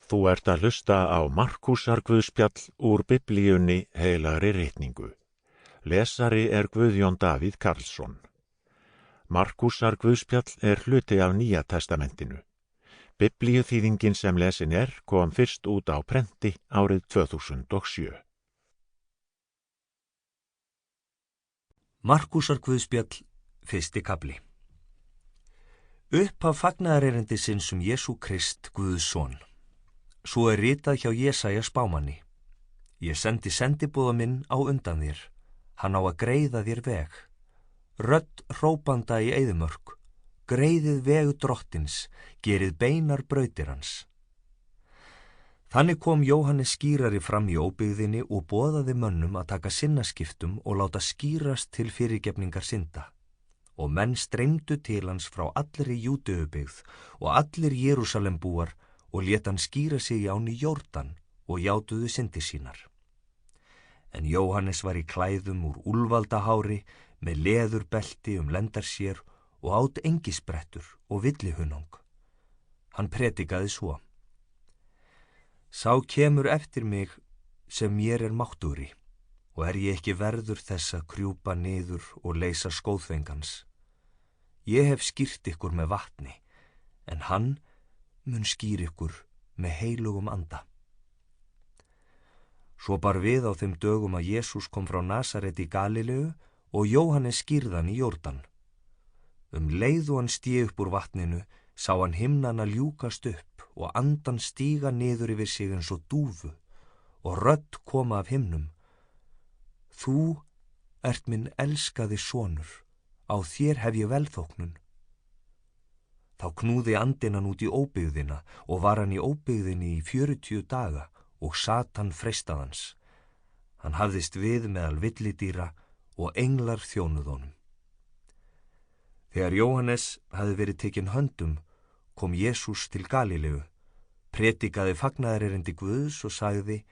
Þú ert að hlusta á Markúsarguðspjall úr Biblíunni heilagri ritningu. Lesari er Guðjón Davíð Karlsson. Markúsarguðspjall er hluti af Nýja testamentinu. Biblíuþýðingin sem lesin kom fyrst út á prenti árið 2007. Markúsarguðspjall, 1. kafli. Upphaf fagnaðarerindisins Jesú Krist, Guðs son. Svo ritað hjá Jesaja spámanni. Ég sendi sendiboða minn á undan þér. Hann á að greiða þér veg. Rödd hrópanda í eyðimörk. Greiðið veg drottins, gerið beinar brautir hans. Þannig kom Jóhannes skírari fram í óbyggðinni og boðaði mönnum að taka sinnaskiptum og láta skírast til fyrirgefningar synda. Og menn streymdu til hans frá allri Júdeubyggð og allir Jerúsalembúar og lét hann skíra sig í ánni Jórdan og játuðu syndir sínar. En Jóhannes var í klæðum úr úlfaldahári með leðurbelti lendar sér og át engisbrettur og villihunang. Hann predikaði svo: Sá kemur eftir mig sem mér máttugri, og ég ekki verður þess að krjúpa niður og leysa skóðfengans. Ég hef skýrt ykkur með vatni, en hann mun skýra ykkur með heilugum anda. Svo bar við á þeim dögum að Jesús kom frá Nasaret í Galileu og Jóhannes skírði hann í Jórdan. Leið og hann stíg upp úr vatninu, sá hann himnana ljúkast upp og andan stíga niður yfir sig eins og dúfu, og rödd koma af himnum: Þú ert minn elskaði sonur, á þér hef ég velþóknun. Þá knúði andinn hann út í óbyggðina og var hann í óbyggðinni í 40 daga og Satan freistað hans. Hann hafðist við meðal villidýra og englar þjónuðu honum. Þegar Jóhannes hafði verið tekinn höndum, kom Jesús til Galileu, predikaði fagnaðarerindi Guðs og sagði: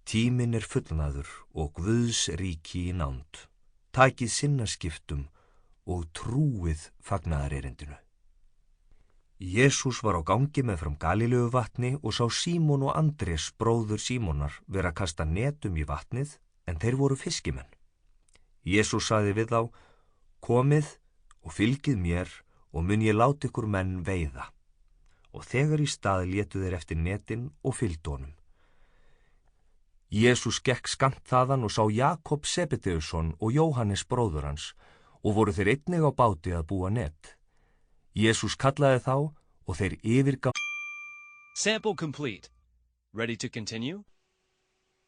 Tíminn fullnaður og Guðs ríki í nánd. Takið sinnaskiptum og trúið fagnaðarerindinu. Jesús var á gangi meðfram Galileuvatni og sá Símon og Andrés, bróður Símonar, vera að kasta netum í vatnið, en þeir voru fiskimenn. Jesús sagði við þá: Komið og fylgið mér og mun ég láta ykkur menn veiða. Og þegar í stað létu þeir eftir netin og fylgdu honum. Jesús gekk skammt þaðan og sá Jakob Sebedeusson og Jóhannes bróður hans, og voru þeir einnig á báti að búa net. Jesús kallaði þá og þeir yfirgáfu. Sample complete. Ready to continue?